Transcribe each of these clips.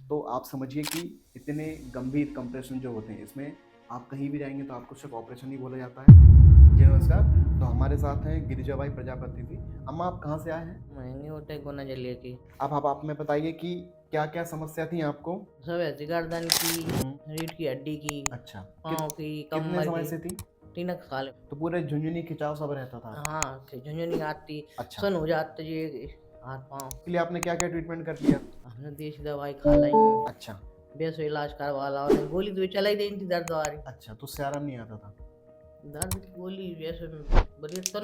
तो आप समझिए कि इतने गंभीर कंप्रेशन जो होते हैं इसमें आप कहीं भी जाएंगे तो आपको सिर्फ ऑपरेशन ही बोला जाता है। जी नमस्कार। तो हमारे साथ हैं गिरिजाबाई प्रजापति जी। अम्मा, आप कहाँ से आए हैं? महंगी होते गुना जलिए की अब आप में बताइए कि क्या क्या समस्या थी आपको? सब ऐसी गर्दन की, रीढ़ की हड्डी की, अच्छा। पाँव की, कितने कमर समय की। से थी? 3 साल। तो पूरे झुंझुनी खिंचाव सब रहता था? हाँ, झुनझुनी आती, अच्छा। सुन हो जाते जी हाथ पाँव। इसलिए आपने क्या क्या ट्रीटमेंट कर लिया? हमने देसी दवाई खा लाई, अच्छा। बेसो इलाज करवा ला और गोली तो चला ही देनी थी दर्द वाली। अच्छा, तो उससे आराम नहीं आता था? दर्द की गोली वैसे बड़ी तो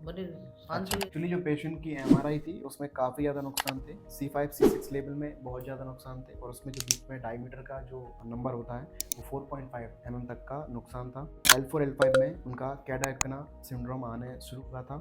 बड़ी अच्छा, शांति। एक्चुअली जो पेशेंट की एमआरआई थी उसमें काफ़ी ज़्यादा नुकसान थे। C5 C6 लेवल में बहुत ज़्यादा नुकसान थे और उसमें जो बीच में डायमीटर का जो नंबर होता है वो 4.5 mm तक का नुकसान था। L4 L5 में उनका कैडाकना सिंड्रोम आने शुरू हुआ था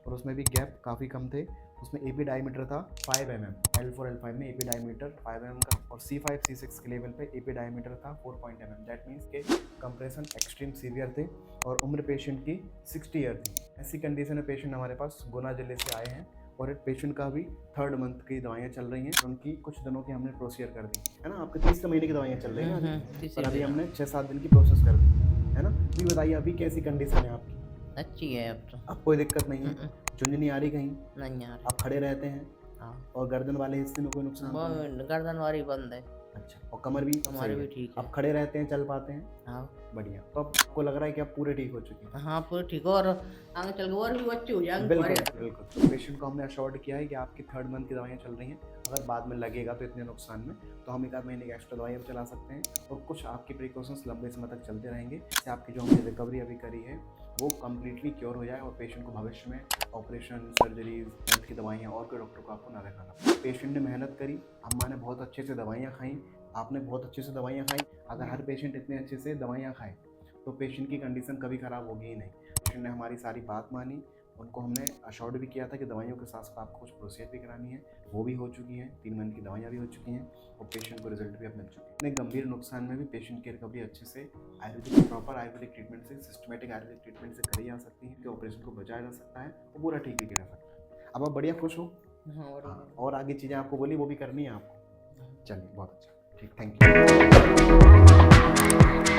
और उसमें भी गैप काफ़ी कम थे। उसमें AP डायमीटर था 5 mm। L4 L5 में AP डायमीटर 5 mm का और C5 C6 के लेवल पे AP डायमीटर था 4 mm। दैट मीन्स के कंप्रेशन एक्सट्रीम सीवियर थे और उम्र पेशेंट की 60 ईयर थी। ऐसी कंडीशन में पेशेंट हमारे पास गुना जिले से आए हैं और एक पेशेंट का भी 3rd मंथ की दवाइयाँ चल रही हैं। उनकी कुछ दिनों की हमने प्रोसीजर कर दी है ना। आपके 30 महीने की दवाइयाँ चल रही हैं और अभी हमने 6-7 दिन की प्रोसेस कर दी है ना। तो बताइए अभी कैसी कंडीशन है आपकी? अच्छी है अब तो। अब कोई दिक्कत नहीं है? झुंझुनी आ रही कहीं? नहीं यार। आप खड़े रहते हैं? हाँ। और गर्दन वाले हिस्से में कोई नुकसान तो नहीं? गर्दन वाली बंद है। अच्छा, और कमर भी हमारे भी ठीक है। आप खड़े रहते हैं, चल पाते हैं? हाँ। बढ़िया। तो अब आपको लग रहा है कि आप पूरे ठीक हो चुके हैं? हाँ, पूरे ठीक हो और आगे चल के और भी अच्छी हो जाएंगे। बिल्कुल बिल्कुल। तो पेशेंट को हमने अश्योर्ड किया है कि आपकी 3rd मंथ की दवाइयाँ चल रही हैं। अगर बाद में लगेगा तो इतने नुकसान में तो हम 1 महीने की एक्स्ट्रा दवाई हम चला सकते हैं और कुछ आपकी प्रिकॉशंस लंबे समय तक चलते रहेंगे जिससे आपकी जो हमने रिकवरी अभी करी है वो कम्प्लीटली क्योर हो जाए और पेशेंट को भविष्य में ऑपरेशन, सर्जरीज, हेल्थ की दवाइयाँ और कोई डॉक्टर को आपको ना दिखाना पड़े। पेशेंट ने मेहनत करी, अम्मा ने बहुत अच्छे से दवाइयाँ खाई, आपने बहुत अच्छे से दवाइयाँ खाई। अगर हर पेशेंट इतने अच्छे से दवाइयाँ खाए तो पेशेंट की कंडीशन कभी ख़राब होगी ही नहीं। पेशेंट ने हमारी सारी बात मानी, उनको हमने अश्योर्ड भी किया था कि दवाइयों के साथ साथ आपको कुछ प्रोसीजर भी करानी है, वो भी हो चुकी है। 3 महीने की दवाइयाँ भी हो चुकी हैं और पेशेंट को रिजल्ट भी अब मिल चुके हैं। इतने गंभीर नुकसान में भी पेशेंट की रिकवरी अच्छे से आयुर्वेदिक प्रॉपर आयुर्वेदिक ट्रीटमेंट से, सिस्टमेटिक आयुर्वेदिक ट्रीटमेंट से करी जा सकती है कि ऑपरेशन को बचाया जा सकता है और पूरा ठीक भी किया जा सकता है। अब आप बढ़िया खुश हो? हाँ, और आगे चीज़ें आपको बोली वो भी करनी है आपको? चलिए, बहुत अच्छा, ठीक, थैंक यू।